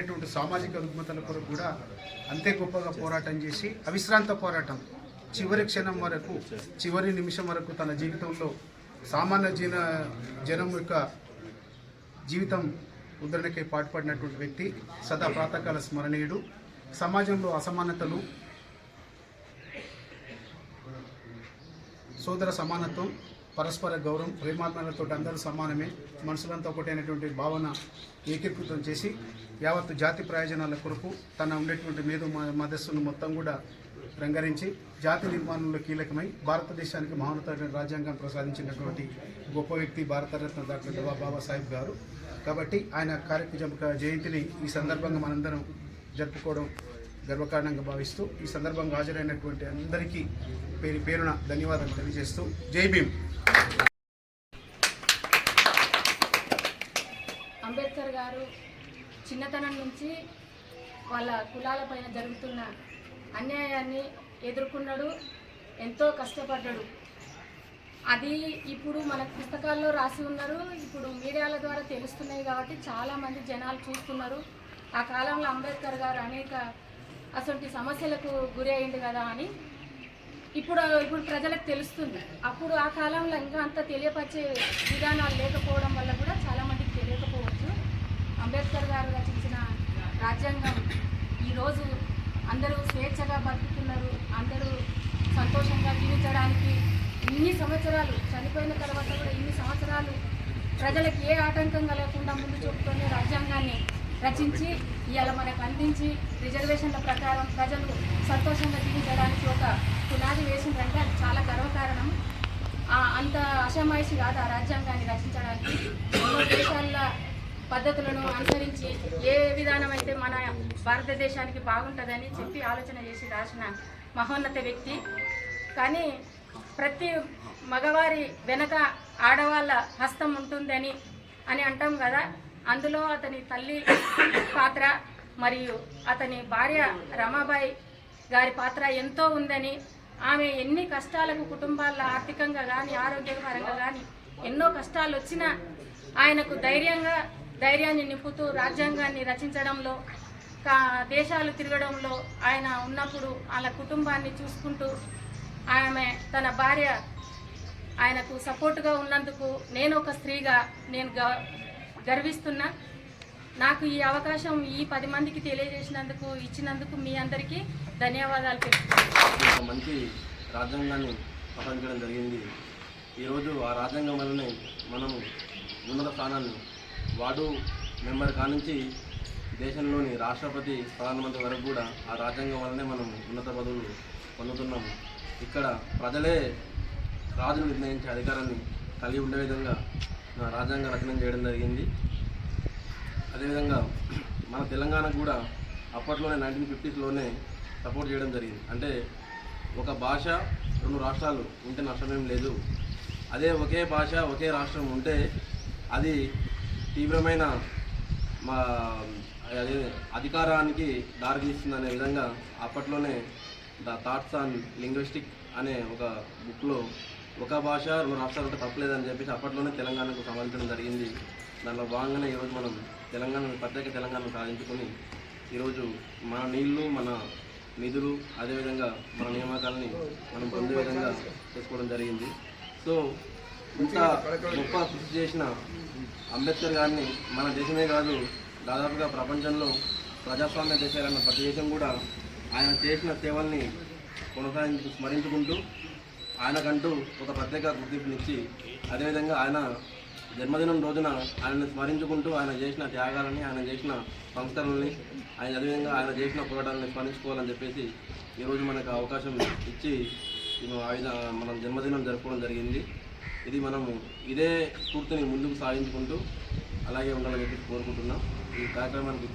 అనేకమైనటువంటి సామాజిక రుగ్మతల కొరకు కూడా అంతే గొప్పగా పోరాటం చేసి అవిశ్రాంత పోరాటం చివరి క్షణం వరకు చివరి నిమిషం వరకు తన జీవితంలో సామాన్య జనం యొక్క జీవితం ఉద్ధరణకై పాటుపడినటువంటి వ్యక్తి, సదా ప్రాతకాల స్మరణీయుడు. సమాజంలో అసమానతలు, సోదర సమానత్వం, పరస్పర గౌరవం, ప్రేమాత్మలతో అందరూ సమానమే, మనుషులంతా ఒకటైనటువంటి భావన ఏకీకృతం చేసి యావత్ జాతి ప్రయోజనాల కొరకు తన ఉండేటువంటి మేధో మదస్సును మొత్తం కూడా రంగరించి జాతి నిర్మాణంలో కీలకమై భారతదేశానికి మహోన్నత రాజ్యాంగం ప్రసాదించినటువంటి గొప్ప వ్యక్తి భారతరత్న డాక్టర్ బాబాసాహెబ్ గారు. కాబట్టి ఆయన కార్యక్రమ జయంతిని ఈ సందర్భంగా మనందరం జరుపుకోవడం గర్వకారణంగా భావిస్తూ ఈ సందర్భంగా హాజరైనటువంటి అందరికీ పేరున ధన్యవాదాలు తెలియజేస్తూ జై భీమ్. అంబేద్కర్ గారు చిన్నతనం నుంచి వాళ్ళ కులాలపైన జరుగుతున్న అన్యాయాన్ని ఎదుర్కొన్నాడు, ఎంతో కష్టపడ్డాడు. అది ఇప్పుడు మన పుస్తకాల్లో రాసి ఉన్నారు, ఇప్పుడు మీడియాల ద్వారా తెలుస్తున్నాయి కాబట్టి చాలామంది జనాలు చూస్తున్నారు. ఆ కాలంలో అంబేద్కర్ గారు అనేక అసలు సమస్యలకు గురి అయింది కదా అని ఇప్పుడు ప్రజలకు తెలుస్తుంది. అప్పుడు ఆ కాలంలో ఇంకా అంత తెలియపరిచే విధానాలు లేకపోవడం వల్ల కూడా చాలామందికి తెలియకపోవచ్చు. అంబేద్కర్ గారు రచించిన రాజ్యాంగం ఈరోజు అందరూ స్వేచ్ఛగా బతుకుతున్నారు, అందరూ సంతోషంగా జీవించడానికి ఇన్ని సంవత్సరాలు చనిపోయిన తర్వాత కూడా ఇన్ని సంవత్సరాలు ప్రజలకు ఏ ఆటంకం కలగకుండా ముందు చూపుతూనే రాజ్యాంగాన్ని రచించి ఇవాళ మనకు అందించి రిజర్వేషన్ల ప్రకారం ప్రజలు సంతోషంగా జీవించడానికి ఒక పునాది వేసిందంటే అది చాలా గర్వకారణం. అంత అశమాయిషి కాదు ఆ రాజ్యాంగాన్ని రచించడానికి. ఎన్నో దేశాల పద్ధతులను అనుసరించి ఏ విధానం అయితే మన భారతదేశానికి బాగుంటుందని చెప్పి ఆలోచన చేసి రాసిన మహోన్నత వ్యక్తి. కానీ ప్రతి మగవారి వెనక ఆడవాళ్ళ హస్తం ఉంటుందని అంటాం కదా, అందులో అతని తల్లి పాత్ర మరియు అతని భార్య రమాబాయి గారి పాత్ర ఎంతో ఉందని, ఆమె ఎన్ని కష్టాలకు కుటుంబాల్లో ఆర్థికంగా కానీ ఆరోగ్యపరంగా కానీ ఎన్నో కష్టాలు వచ్చినా ఆయనకు ధైర్యాన్ని నింపుతూ రాజ్యాంగాన్ని రచించడంలో దేశాలు తిరగడంలో ఆయన ఉన్నప్పుడు వాళ్ళ కుటుంబాన్ని చూసుకుంటూ ఆమె తన భార్య ఆయనకు సపోర్టుగా ఉన్నందుకు నేను ఒక స్త్రీగా నేను గర్విస్తున్నా. నాకు ఈ అవకాశం ఈ 10 మందికి తెలియజేసినందుకు ఇచ్చినందుకు మీ అందరికీ ధన్యవాదాలు తెలుపుతున్నాను. మంచి రాజ్యాంగాన్ని ప్రకటించడం జరిగింది. ఈరోజు ఆ రాజ్యాంగం వల్లనే మనము ఉన్నత స్థానాన్ని వార్డు మెంబర్ కానుంచి దేశంలోని రాష్ట్రపతి ప్రధానమంత్రి వరకు కూడా ఆ రాజ్యాంగం వల్లనే మనం ఉన్నత పదవులు పొందుతున్నాము. ఇక్కడ ప్రజలే రాజును నిర్ణయించే అధికారాన్ని కలిగి ఉండే విధంగా రాజ్యాంగ రచన చేయడం జరిగింది. అదేవిధంగా మన తెలంగాణకు కూడా అప్పట్లోనే 1950స్లోనే సపోర్ట్ చేయడం జరిగింది. అంటే ఒక భాష 2 రాష్ట్రాలు ఉంటే నష్టమేం లేదు. అదే ఒకే భాష ఒకే రాష్ట్రం ఉంటే అది తీవ్రమైన అధికారానికి దారితీస్తుందనే విధంగా అప్పట్లోనే ద థాట్స్ ఆన్ లింగ్విస్టిక్ అనే ఒక బుక్లో ఒక భాష 2 రాష్ట్రాలు ఉంటే తప్పలేదని చెప్పేసి అప్పట్లోనే తెలంగాణకు సమర్పించడం జరిగింది. దానిలో భాగంగానే ఈరోజు మనం ప్రత్యేక తెలంగాణను సాధించుకొని ఈరోజు మన నీళ్లు, మన నిధులు, అదేవిధంగా మన నియామకాలని మనం పొందే విధంగా చేసుకోవడం జరిగింది. సో ఇంత గొప్ప కృషి చేసిన అంబేద్కర్ గారిని మన దేశమే కాదు దాదాపుగా ప్రపంచంలో ప్రజాస్వామ్య దేశాలన్న ప్రతి దేశం కూడా ఆయన చేసిన సేవల్ని స్మరించుకుంటూ ఆయనకంటూ ఒక ప్రత్యేక గుర్తింపునిచ్చి, అదేవిధంగా ఆయన జన్మదినం రోజున ఆయనను స్మరించుకుంటూ ఆయన చేసిన త్యాగాలని, ఆయన చేసిన సంస్కరణల్ని, అదేవిధంగా ఆయన చేసిన పోరాటాలని స్మరించుకోవాలని చెప్పేసి ఈరోజు మనకు అవకాశం ఇచ్చి మనం జన్మదినం జరుపుకోవడం జరిగింది. ఇది మనము ఇదే స్ఫూర్తిని ముందుకు సాగించుకుంటూ అలాగే ఉండాలని చెప్పి కోరుకుంటున్నాం. ఈ కార్యక్రమానికి